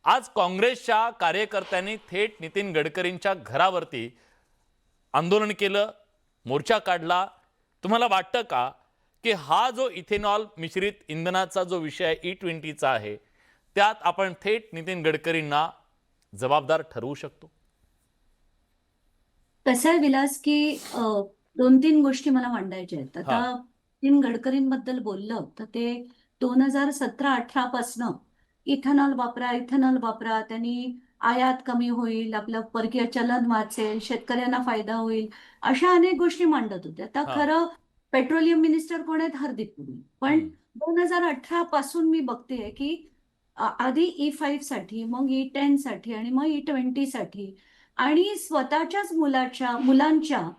आज काँग्रेसच्या कार्यकर्त्यांनी थेट नितीन गडकरींच्या घरावरती आंदोलन केलं, मोर्चा काढला. तुम्हाला वाटतं का की हा जो इथेनॉल मिश्रित इंधनाचा जो विषय E20चा आहे, त्यात आपण थेट नितीन गडकरींना जबाबदार ठरवू शकतो? कसं आहे विलास की 2-3 गोष्टी मला मांडायच्या आहेत. हा. आता नितीन गडकरींबद्दल बोललं तर ते 2017-18 पासनं इथेनॉल वापरा, त्यांनी आयात कमी होईल, आपलं परकीय चलन वाचेल, शेतकऱ्यांना फायदा होईल, अशा अनेक गोष्टी मांडत होते. आता हा. खरं पेट्रोलियम मिनिस्टर कोण आहेत? हरदीप पुरी. पण हम्म. 2018 पासून मी बघतेय की आधी E5 साठी, मग E10 साठी आणि मग E20 साठी आणि स्वतःच्याच मुलांच्या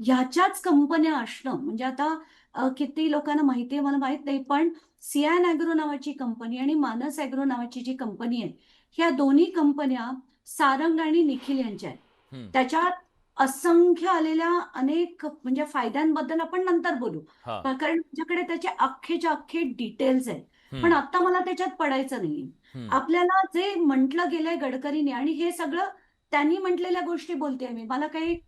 ह्याच्याच कंपन्या असणं म्हणजे आता किती लोकांना माहिती आहे मला माहित नाही, पण सियान ॲग्रो नावाची कंपनी आणि मानस ॲग्रो नावाची जी कंपनी आहे, ह्या दोन्ही कंपन्या सारंग आणि निखिल यांच्या आहेत. हम्म. त्याच्यात असंख्य आलेल्या अनेक म्हणजे फायद्यांबद्दल आपण नंतर बोलू. हा. कारण माझ्याकडे त्याचे अख्खेच्या अख्खे डिटेल्स आहेत. पण हम्म. आता मला त्याच्यात पडायचं नाहीये. हम्म. आपल्याला जे म्हटलं गेलंय गडकरीने आणि हे सगळं त्यांनी म्हटलेल्या गोष्टी बोलते मी. मला काही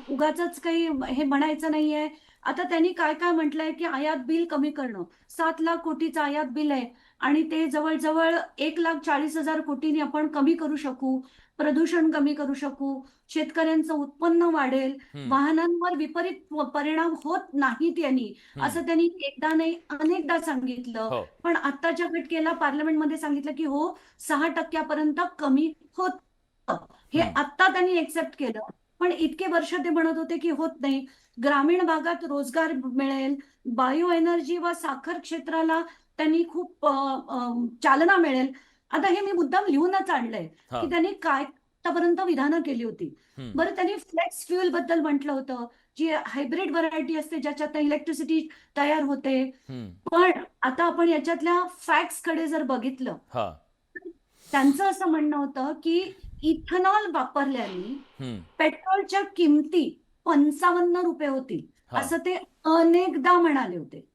उगाचच काही हे म्हणायचं नाहीये. आता त्यांनी काय काय म्हटलंय की आयात बिल कमी करणं. 7,00,000 कोटीचं आयात बिल आहे आणि ते जवळ-जवळ 1,40,000 कोटींनी आपण कमी करू शकू. प्रदूषण कमी करू शकू. शेतकऱ्यांचं उत्पन्न वाढेल. हम्म. वाहनांवर विपरीत परिणाम होत नाहीत यांनी. हम्म. असं त्यांनी एकदा नाही अनेकदा सांगितलं. हो. पण आत्ताच्या घटकेला पार्लमेंटमध्ये सांगितलं की हो 6% पर्यंत कमी होत. हे हम्म. आत्ता त्यांनी एक्सेप्ट केलं. पण इतके वर्ष ते म्हणत होते की होत नाही. ग्रामीण भागात रोजगार मिळेल, बायो एनर्जी व साखर क्षेत्राला त्यांनी खूप चालना मिळेल. आता हे मी मुद्दाम लिहूनच आणलंय हा. की त्यांनी काय आतापर्यंत विधानं केली होती. हम्म. बरं त्यांनी फ्लेक्स फ्युएल बद्दल म्हटलं होतं, जी हायब्रिड व्हरायटी असते ज्याच्यात इलेक्ट्रिसिटी तयार होते. हम्म. पण आता आपण याच्यातल्या फॅक्ट्स कडे जर बघितलं, हा. त्यांचं असं म्हणणं होतं की इथेनॉल वापरल्याने हम्म. पेट्रोलच्या किमती 55 रुपये होतील, हा. असं ते अनेकदा म्हणाले होते.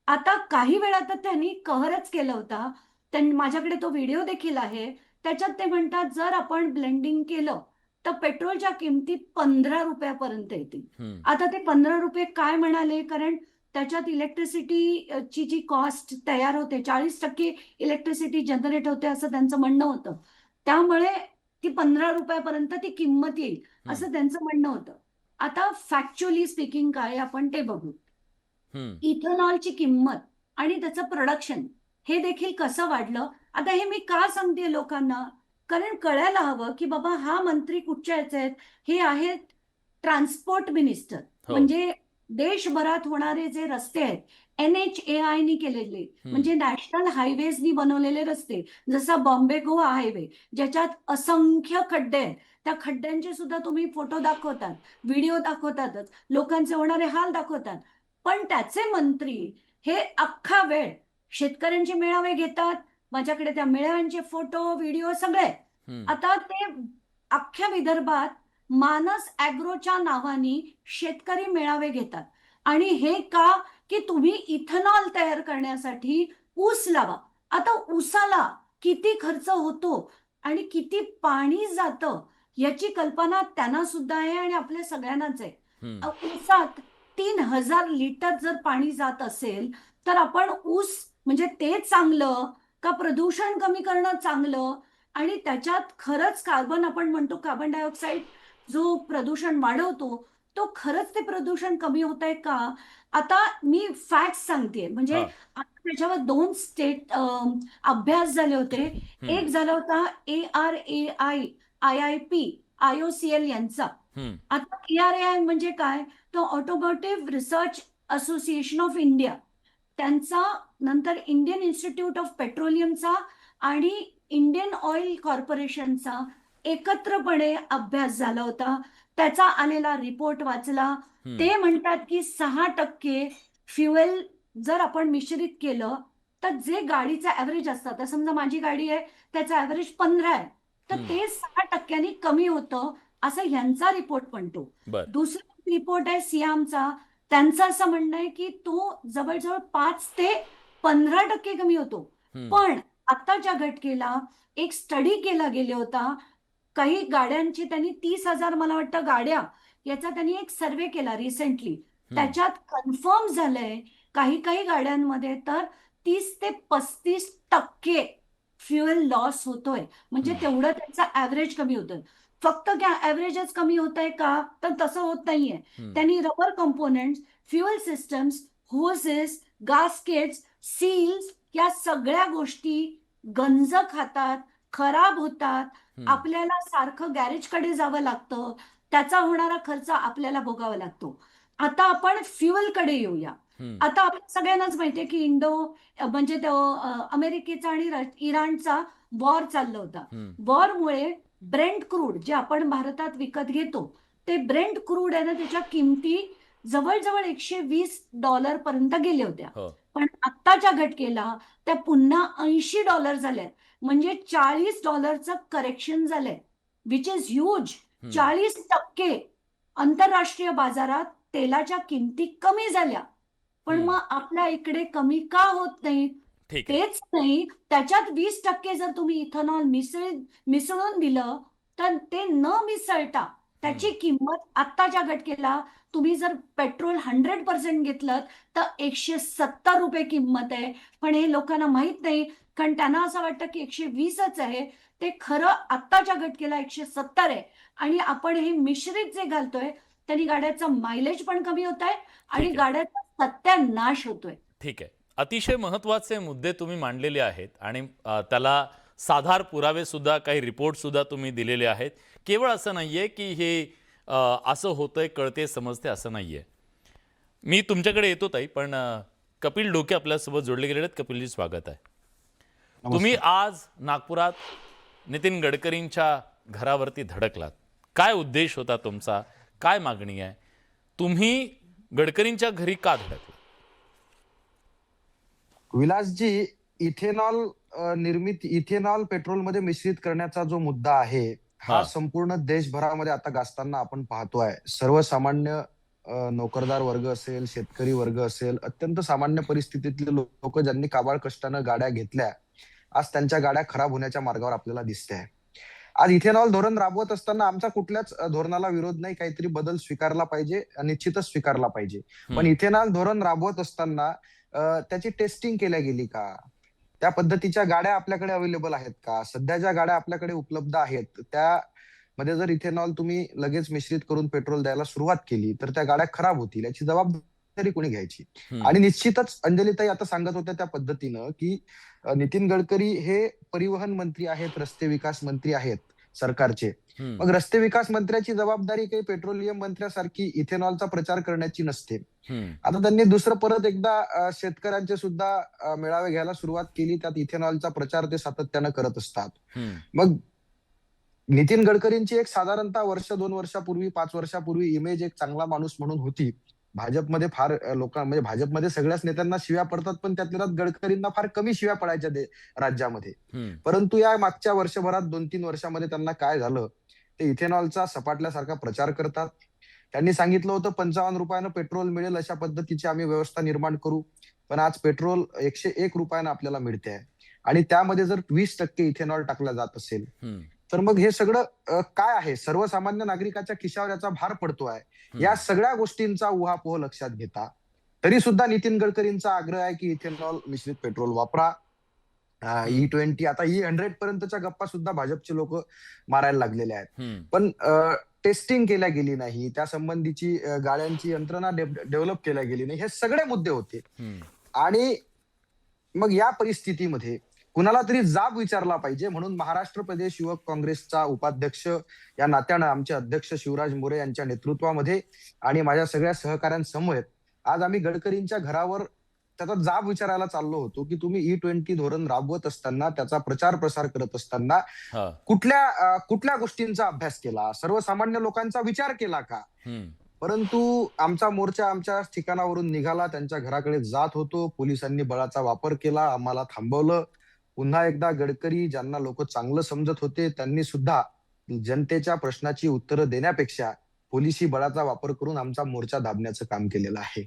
आता काही वेळा तर त्यांनी कहरच केला होता. माझ्याकडे तो व्हिडिओ देखील आहे. त्याच्यात ते म्हणतात जर आपण ब्लेंडिंग केलं तर पेट्रोलच्या किमतीत 15 रुपयापर्यंत येतील. हम्म. आता ते 15 रुपये काय म्हणाले? कारण त्याच्यात इलेक्ट्रिसिटीची जी कॉस्ट तयार होते 40% इलेक्ट्रिसिटी जनरेट होते असं त्यांचं म्हणणं होतं. त्यामुळे ती 15 रुपयापर्यंत ती किंमत येईल हम्म. असं त्यांचं म्हणणं होतं. आता फॅक्च्युअली स्पीकिंग काय आपण ते बघू. हम्म. इथेनॉलची किंमत आणि त्याचं प्रोडक्शन हे देखील कसं वाढलं. आता हे मी का सांगते लोकांना, कारण कळायला हवं की बाबा हा मंत्री कुठच्या याचे आहेत. हे आहेत ट्रान्सपोर्ट मिनिस्टर. हो. म्हणजे देशभरात होणारे जे रस्ते आहेत NHAI नी केलेले, हम्म. म्हणजे नॅशनल हायवेजनी बनवलेले रस्ते, जसा बॉम्बे गोवा हायवे ज्याच्यात असंख्य खड्डे आहेत. त्या खड्ड्यांचे सुद्धा तुम्ही फोटो दाखवतात, व्हिडिओ दाखवतातच, लोकांचे होणारे हाल दाखवतात. पण त्याचे मंत्री हे अख्खा वेळ शेतकऱ्यांचे मेळावे घेतात. माझ्याकडे त्या मेळाव्यांचे फोटो व्हिडिओ सगळे. हम्म. आता ते अख्ख्या विदर्भात मानस ॲग्रोच्या नावाने शेतकरी मेळावे घेतात. आणि हे का की तुम्ही इथेनॉल तयार करण्यासाठी ऊस लावा. आता ऊसाला किती खर्च होतो आणि किती पाणी जातं याची कल्पना त्यांना सुद्धा आहे आणि आपल्या सगळ्यांनाच आहे. हम्म. ऊसात 3,000 लिटर जर पाणी जात असेल तर आपण ऊस म्हणजे ते चांगलं का प्रदूषण कमी करणं चांगलं. आणि त्याच्यात खरंच कार्बन आपण म्हणतो कार्बन डायऑक्साईड जो प्रदूषण वाढवतो तो खरंच ते प्रदूषण कमी होत आहे का. आता मी फॅक्ट सांगते म्हणजे हा. आता त्याच्यावर 2 स्टेट अभ्यास झाले होते. हम्म. एक झाला होता ARAI IIP IOCL यांचा. हम्म. आता ARAI म्हणजे काय, तो automotive research association of India, त्यांचा, नंतर इंडियन इन्स्टिट्यूट ऑफ पेट्रोलियमचा आणि इंडियन ऑइल कॉर्पोरेशनचा एकत्रपणे अभ्यास झाला होता. त्याचा आलेला रिपोर्ट वाचला. हम्म. ते म्हणतात की 6% फ्युएल जर आपण मिश्रित केलं तर जे गाडीचा ॲव्हरेज असतं, तर समजा माझी गाडी आहे त्याचा ॲव्हरेज 15 आहे, तर हम्म. ते 6%नी कमी होतं असं ह्यांचा रिपोर्ट म्हणतो. बर. दुसरा रिपोर्ट आहे सियामचा. त्यांचं असं म्हणणं आहे की तो जवळजवळ 5 ते 15% कमी होतो. हम्म. पण आत्ताच्या घटकेला एक स्टडी केला गेला होता. काही गाड्यांची त्यांनी 30,000 मला वाटतं गाड्या याचा त्यांनी एक सर्वे केला रिसेंटली. त्याच्यात कन्फर्म झालंय काही काही गाड्यांमध्ये तर 30 ते 35% फ्युएल लॉस होतोय. म्हणजे तेवढं त्यांचा ऍव्हरेज कमी होतोय. फक्त ऍव्हरेजच कमी होत आहे का, तर तसं होत नाहीये. त्यांनी rubber components, fuel systems, hoses, gaskets, seals या सगळ्या गोष्टी गंज खातात, खराब होतात. आपल्याला सारखं गॅरेजकडे जावं लागतं. त्याचा होणारा खर्च आपल्याला भोगावा लागतो. आता आपण फ्युएलकडे येऊया. आता आपल्या सगळ्यांनाच माहितीये की म्हणजे तो अमेरिकेचा आणि इराणचा वॉर चालला होता. वॉरमुळे ब्रेंट क्रूड जे आपण भारतात विकत घेतो ते ब्रेंट क्रूड आहे ना, त्याच्या किमती जवळजवळ $120 पर्यंत गेल्या होत्या. पण आत्ताच्या घटकेला त्या पुन्हा $80 झाल्यात. म्हणजे $40चं करेक्शन झालंय, विच इज ह्यूज. 40% आंतरराष्ट्रीय बाजारात तेलाच्या किमती कमी झाल्या. पण मग आपल्या इकडे कमी का होत नाही? तेच नाही, त्याच्यात 20% जर तुम्ही इथेनॉल मिसळून दिलं तर ते न मिसळता त्याची किंमत आत्ताच्या घटकेला तुम्ही जर पेट्रोल 100% घेतलं तर ₹170 किंमत आहे. पण हे लोकांना माहित नाही, कारण त्यांना असं वाटतं की 120च आहे. ते खरं आत्ताच्या घटकेला 170 आहे. आणि आपण हे मिश्रित जे घालतोय त्यांनी गाड्याचा मायलेज पण कमी होत आहे आणि गाड्याचा सत्यानाश होतोय. ठीक आहे. अतिशय महत्त्वाचे मुद्दे तुम्ही मांडलेले आहेत आणि त्याला साधार पुरावे सुद्धा, काही रिपोर्ट सुद्धा तुम्ही दिलेले आहेत. केवळ असं नाहीये की हे असं होतंय, कळते, समजते असं नाहीये. मी तुमच्याकडे येतो ताई, पण कपिल डोके आपल्यासोबत जोडले गेलेले आहेत. कपिलजी, स्वागत आहे. तुम्ही आज नागपुरात नितीन गडकरींच्या घरावरती धडकलात. काय उद्देश होता तुमचा? काय मागणी आहे? तुम्ही गडकरींच्या घरी का धडकला? विलासजी, इथेनॉल पेट्रोलमध्ये मिश्रित करण्याचा जो मुद्दा आहे हा संपूर्ण देशभरामध्ये आता गाजताना आपण पाहतोय. सर्वसामान्य नोकरदार वर्ग असेल, शेतकरी वर्ग असेल, अत्यंत सामान्य परिस्थितीतले लोक ज्यांनी काबाड कष्टानं गाड्या घेतल्या, आज त्यांच्या गाड्या खराब होण्याच्या मार्गावर आपल्याला दिसते आहे. आज इथेनॉल धोरण राबवत असताना आमचा कुठल्याच धोरणाला विरोध नाही. काहीतरी बदल स्वीकारला पाहिजे, निश्चितच स्वीकारला पाहिजे. पण इथेनॉल धोरण राबवत असताना त्याची टेस्टिंग केल्या गेली का? त्या पद्धतीच्या गाड्या आपल्याकडे अवेलेबल आहेत का? सध्या ज्या गाड्या आपल्याकडे उपलब्ध आहेत त्यामध्ये जर इथेनॉल तुम्ही लगेच मिश्रित करून पेट्रोल द्यायला सुरुवात केली तर त्या गाड्या खराब होतील, याची जबाबदारी कोणी घ्यायची? आणि निश्चितच अंजलीताई आता सांगत होत्या त्या पद्धतीनं की नितीन गडकरी हे परिवहन मंत्री आहेत, रस्ते विकास मंत्री आहेत सरकारचे. मग रस्ते विकास मंत्र्याची जबाबदारी काही पेट्रोलियम मंत्र्यासारखी इथेनॉलचा प्रचार करण्याची नसते. आता त्यांनी दुसरं परत एकदा शेतकऱ्यांचे सुद्धा मेळावे घ्यायला सुरुवात केली. त्यात इथेनॉलचा प्रचार ते सातत्यानं करत असतात. मग नितीन गडकरींची एक साधारणतः वर्ष, 2 वर्षापूर्वी, 5 वर्षापूर्वी इमेज एक चांगला माणूस म्हणून होती. भाजपमध्ये फार म्हणजे भाजपमध्ये सगळ्याच नेत्यांना शिव्या पडतात, पण त्यातल्या त्यात गडकरींना फार कमी शिव्या पडायच्या राज्यामध्ये. परंतु या मागच्या वर्षभरात 2-3 वर्षामध्ये त्यांना काय झालं, ते इथेनॉलचा सपाटल्यासारखा प्रचार करतात. त्यांनी सांगितलं होतं 55 रुपयानं पेट्रोल मिळेल अशा पद्धतीची आम्ही व्यवस्था निर्माण करू. पण आज पेट्रोल 101 रुपयानं आपल्याला मिळते आहे. आणि त्यामध्ये जर 20% इथेनॉल टाकला जात असेल तर मग हे सगळं काय आहे? सर्वसामान्य नागरिकाच्या खिशावर याचा भार पडतोय. या सगळ्या गोष्टींचा उहापोह लक्षात घेता तरी सुद्धा नितीन गडकरींचा आग्रह आहे की इथेनॉल मिश्रित पेट्रोल वापरा. E20 आता E100 पर्यंतच्या गप्पा सुद्धा भाजपचे लोक मारायला लागलेले आहेत. पण टेस्टिंग केल्या गेली नाही, त्या संबंधीची गाड्यांची यंत्रणा डेव्हलप केल्या गेली नाही. हे सगळे मुद्दे होते. आणि मग या परिस्थितीमध्ये कुणाला तरी जाब विचारला पाहिजे, म्हणून महाराष्ट्र प्रदेश युवक काँग्रेसचा उपाध्यक्ष या नात्यानं आमचे अध्यक्ष शिवराज मोरे यांच्या नेतृत्वामध्ये आणि माझ्या सगळ्या सहकाऱ्यांसमवेत आज आम्ही गडकरींच्या घरावर त्याचा जाब विचारायला चाललो होतो की तुम्ही E20 धोरण राबवत असताना, त्याचा प्रचार प्रसार करत असताना कुठल्या गोष्टींचा अभ्यास केला? सर्वसामान्य लोकांचा विचार केला का? परंतु आमचा मोर्चा आमच्या ठिकाणावरून निघाला, त्यांच्या घराकडे जात होतो. पोलिसांनी बळाचा वापर केला, आम्हाला थांबवलं. पुन्हा एकदा गडकरी, ज्यांना लोक चांगलं समजत होते, त्यांनी सुद्धा जनतेच्या प्रश्नाची उत्तरं देण्यापेक्षा पोलिसी बळाचा वापर करून आमचा मोर्चा दाबण्याचं काम केलेलं आहे.